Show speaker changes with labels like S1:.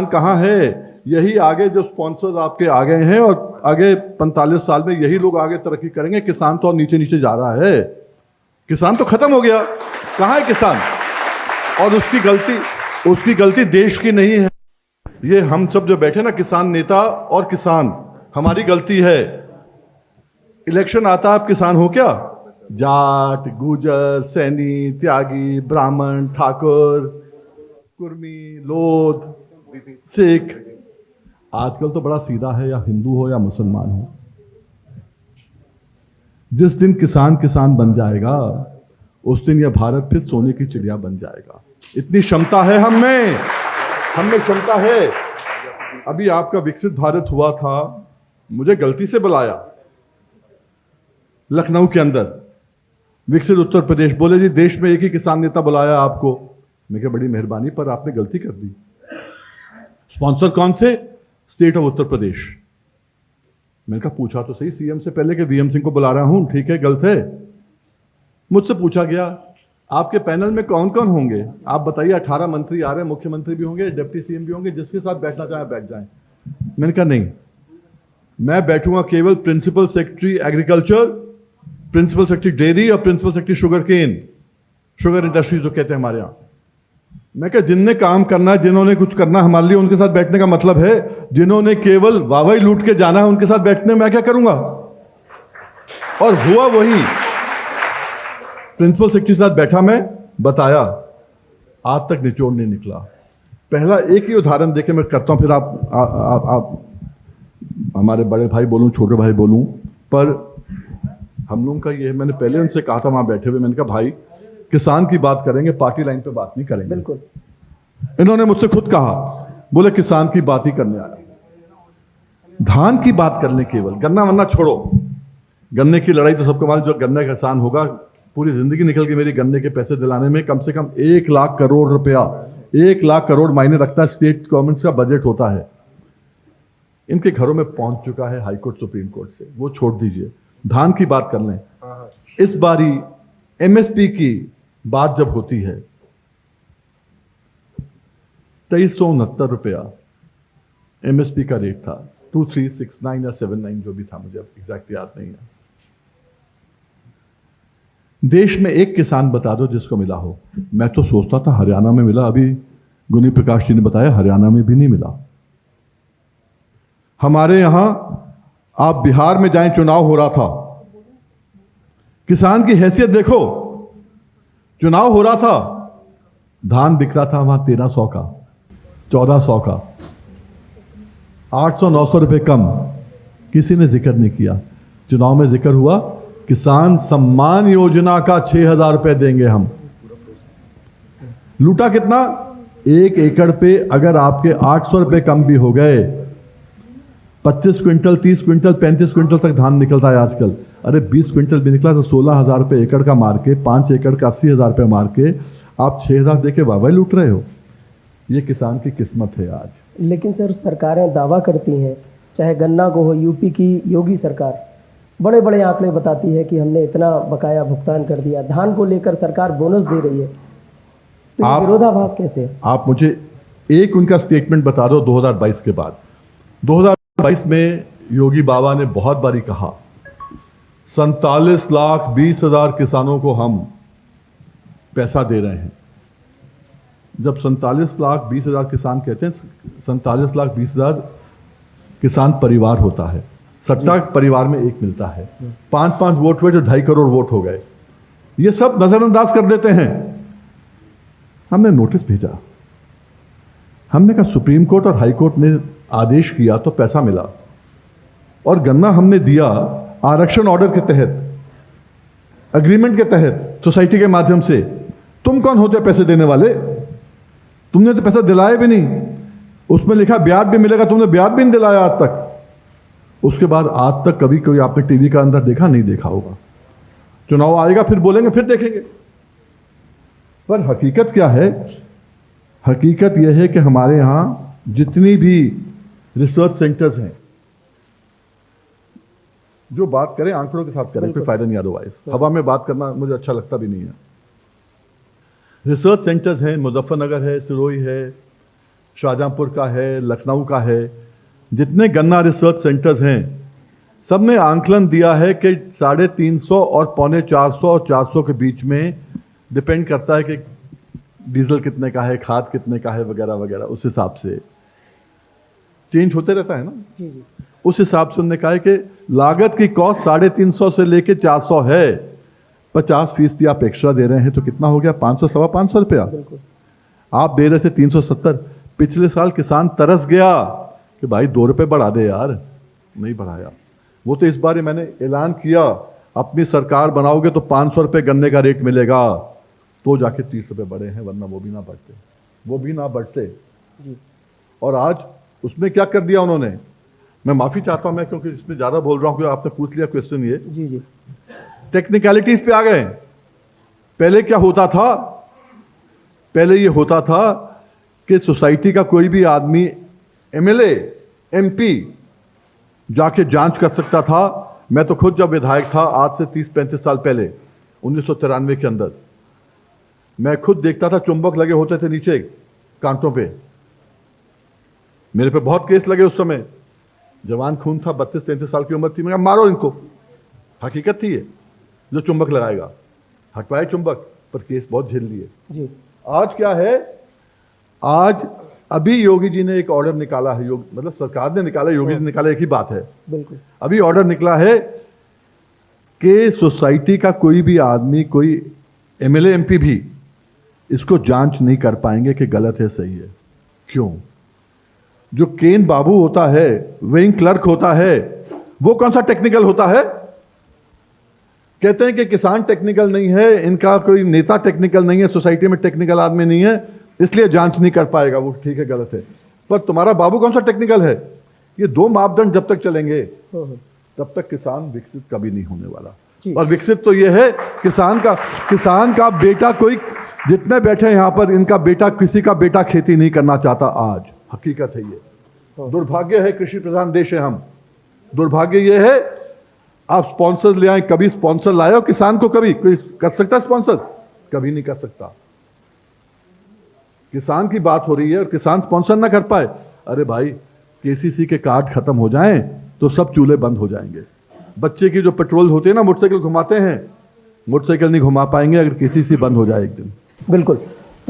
S1: कहाँ है? यही आगे जो स्पॉन्सर्स आपके आ गए हैं और आगे 45 साल में यही लोग आगे तरक्की करेंगे। किसान तो और नीचे नीचे जा रहा है, किसान तो खत्म हो गया। कहाँ है किसान? और उसकी गलती देश की नहीं है। ये हम सब जो बैठे ना, किसान नेता और किसान, हमारी गलती है। इलेक्शन आता है, आप किसान हो क्या? जाट, गुजर, सैनी, त्यागी, ब्राह्मण, ठाकुर, कुर्मी, लोध, सिख, आजकल तो बड़ा सीधा है, या हिंदू हो या मुसलमान हो। जिस दिन किसान किसान बन जाएगा, उस दिन यह भारत फिर सोने की चिड़िया बन जाएगा। इतनी क्षमता है हम में क्षमता है। अभी आपका विकसित भारत हुआ था, मुझे गलती से बुलाया लखनऊ के अंदर, विकसित उत्तर प्रदेश। बोले जी देश में एक ही किसान नेता बुलाया आपको। मैं कहा बड़ी मेहरबानी, पर आपने गलती कर दी। स्पॉन्सर कौन थे? State of Uttar Pradesh. मैंने कहा पूछा तो सही सीएम से पहले कि वीएम सिंह को बुला रहा हूं, ठीक है गलत है। मुझसे पूछा गया आपके पैनल में कौन कौन होंगे, आप बताइए। 18 मंत्री आ रहे हैं, मुख्यमंत्री भी होंगे, डिप्टी सीएम भी होंगे, जिसके साथ बैठना चाहे बैठ जाएं। मैंने कहा नहीं, मैं बैठूंगा केवल principal secretary agriculture, principal secretary dairy और principal secretary sugar cane, sugar industry जो कहते हैं हमारे यहां। मैं क्या, जिनने काम करना है, जिन्होंने कुछ करना हमारे लिए, उनके साथ बैठने का मतलब है। जिन्होंने केवल वाहवाही लूट के जाना है, उनके साथ बैठने में मैं क्या करूंगा? और हुआ वही। प्रिंसिपल सेक्रेटरी के साथ बैठा, मैं बताया, आज तक निचोड़ नहीं निकला। पहला एक ही उदाहरण देके मैं करता हूं, फिर आप हमारे बड़े भाई बोलूं, छोटे भाई बोलूं, पर हम लोगों का ये, मैंने पहले उनसे कहा था वहां बैठे हुए, मैंने कहा भाई किसान की बात करेंगे, पार्टी लाइन पे बात नहीं करेंगे।
S2: बिल्कुल।
S1: इन्होंने मुझसे खुद कहा, बोले किसान की बात ही करने आया, धान की बात करने केवल, गन्ना वन्ना छोड़ो। गन्ने की लड़ाई तो सबको मालूम, जो गन्ने का किसान होगा, पूरी जिंदगी निकल गई मेरी गन्ने के पैसे दिलाने में। कम से कम 1 लाख करोड़ रुपया, 1 लाख करोड़ मायने रखता है, स्टेट गवर्नमेंट का बजट होता है। इनके घरों में पहुंच चुका है हाईकोर्ट सुप्रीम कोर्ट से, वो छोड़ दीजिए। धान की बात कर लें। इस बारी एमएसपी की बात जब होती है, 2369 रुपया एमएसपी का रेट था, 2369 या 79 जो भी था, मुझे अब एग्जैक्ट याद नहीं है। देश में एक किसान बता दो जिसको मिला हो। मैं तो सोचता था हरियाणा में मिला, अभी गुनी प्रकाश जी ने बताया हरियाणा में भी नहीं मिला। हमारे यहां, आप बिहार में जाएं, चुनाव हो रहा था, किसान की हैसियत देखो। चुनाव हो रहा था, धान बिक रहा था वहां 1300 का, 1400 का, 800-900 रुपए कम। किसी ने जिक्र नहीं किया। चुनाव में जिक्र हुआ किसान सम्मान योजना का 6000 रुपए देंगे हम। लूटा कितना? 1 एकड़ पे अगर आपके 800 रुपए कम भी हो गए, 25 क्विंटल, 30 क्विंटल, 35 क्विंटल तक धान निकलता है आजकल। अरे 20 क्विंटल भी निकला तो 16,000 रुपए एकड़ का मार के, 5 एकड़ का 80,000 रुपए मार के आप 6,000 देके वाहवाही लूट रहे हो। ये किसान की किस्मत है आज।
S2: लेकिन सर, सरकारें दावा करती हैं, चाहे गन्ना को हो, यूपी की योगी सरकार बड़े बड़े आंकड़े बताती है कि हमने इतना बकाया भुगतान कर दिया। धान को लेकर सरकार बोनस दे रही है, तो ये विरोधाभास कैसे?
S1: आप मुझे एक उनका स्टेटमेंट बता दो 2022 के बाद। 2022 में योगी बाबा ने बहुत बारी कहा 47,20,000 किसानों को हम पैसा दे रहे हैं। जब 47,20,000 किसान कहते हैं, 47,20,000 किसान परिवार होता है। सट्टा परिवार में एक मिलता है, 5-5 वोट हुए जो 2.5 करोड़ वोट हो गए। ये सब नजरअंदाज कर देते हैं। हमने नोटिस भेजा, हमने कहा सुप्रीम कोर्ट और हाई कोर्ट ने आदेश किया तो पैसा मिला, और गन्ना हमने दिया आरक्षण ऑर्डर के तहत, एग्रीमेंट के तहत, सोसाइटी के माध्यम से। तुम कौन होते पैसे देने वाले? तुमने तो पैसा दिलाया भी नहीं। उसमें लिखा ब्याज भी मिलेगा, तुमने ब्याज भी नहीं दिलाया आज तक। उसके बाद आज तक कभी कोई आपने टीवी का अंदर देखा? नहीं देखा होगा। चुनाव आएगा फिर बोलेंगे, फिर देखेंगे। पर हकीकत क्या है? हकीकत यह है कि हमारे यहां जितनी भी रिसर्च सेंटर्स हैं, जो बात करें आंकड़ों के साथ करें, कोई फायदा नहीं। अदरवाइज हवा में बात करना मुझे अच्छा लगता भी नहीं है। रिसर्च सेंटर्स हैं, मुजफ्फरनगर है, सिरोही है, शाहजहांपुर का है, लखनऊ का है, जितने गन्ना रिसर्च सेंटर्स हैं, सब ने आंकलन दिया है कि 350 और 450 और 400 के बीच में डिपेंड करता है कि डीजल कितने का है, खाद कितने का है, वगैरह वगैरह, उस हिसाब से चेंज होते रहता है ना।
S2: जी जी
S1: उस हिसाब से उन्होंने कहा है कि लागत की कॉस्ट 350 से लेके 400 है, 50% आप एक्स्ट्रा दे रहे हैं तो कितना हो गया, 500 सवा 500 रुपया।
S2: बिल्कुल।
S1: आप दे रहे थे 370। पिछले साल किसान तरस गया कि भाई 2 रुपए बढ़ा दे यार, नहीं बढ़ाया। वो तो इस बार ही मैंने ऐलान किया, अपनी सरकार बनाओगे तो 500 रुपए गन्ने का रेट मिलेगा, तो जाके 30 रुपए बढ़े हैं, वरना वो भी ना बढ़ते।
S2: जी
S1: और आज उसमें क्या कर दिया उन्होंने, मैं माफी चाहता हूं मैं, क्योंकि इसमें ज्यादा बोल रहा हूं, क्योंकि आपने पूछ लिया क्वेश्चन, ये
S2: जी जी
S1: टेक्निकलिटीज पे आ गए। पहले क्या होता था, पहले ये होता था कि सोसाइटी का कोई भी आदमी, एमएलए, एमपी जाके जांच कर सकता था। मैं तो खुद जब विधायक था, आज से 30-35 साल पहले, 1993 के अंदर, मैं खुद देखता था चुंबक लगे होते थे नीचे कांटों पे। मेरे पे बहुत केस लगे उस समय, जवान खून था, 32-33 साल की उम्र थी। मैं कहा मारो इनको, हकीकत थी ये, जो चुंबक लगाएगा। हटवाए चुंबक, पर केस बहुत झेल लिए।
S2: जी
S1: आज क्या है, आज अभी योगी जी ने एक ऑर्डर निकाला है, मतलब सरकार ने निकाला, योगी जी ने निकाला, एक ही बात है।
S2: बिल्कुल।
S1: अभी ऑर्डर निकला है कि सोसाइटी का कोई भी आदमी, कोई एमएलए, एमपी भी इसको जांच नहीं कर पाएंगे कि गलत है सही है। क्यों? जो केन बाबू होता है, वेइंग क्लर्क होता है, वो कौन सा टेक्निकल होता है? कहते हैं कि किसान टेक्निकल नहीं है, इनका कोई नेता टेक्निकल नहीं है, सोसाइटी में टेक्निकल आदमी नहीं है, इसलिए जांच नहीं कर पाएगा। वो ठीक है, गलत है, पर तुम्हारा बाबू कौन सा टेक्निकल है? ये 2 मापदंड जब तक चलेंगे तब तक किसान विकसित कभी नहीं होने वाला। और विकसित तो ये है, किसान का बेटा, कोई जितने बैठे हैं यहां पर, इनका बेटा, किसी का बेटा खेती नहीं करना चाहता। आज हकीकत है ये। दुर्भाग्य है, कृषि प्रधान देश है हम। दुर्भाग्य ये है, आप स्पॉन्सर ले आए, कभी स्पॉन्सर लाए हो किसान को? कभी कोई कर सकता है स्पॉन्सर? कभी नहीं कर सकता। किसान की बात हो रही है और किसान स्पॉन्सर ना कर पाए, अरे भाई केसीसी के कार्ड खत्म हो जाएं तो सब चूल्हे बंद हो जाएंगे। बच्चे की जो पेट्रोल होते हैं ना, मोटरसाइकिल घुमाते हैं, मोटरसाइकिल नहीं घुमा पाएंगे अगर केसीसी बंद हो जाए एक दिन।
S2: बिल्कुल।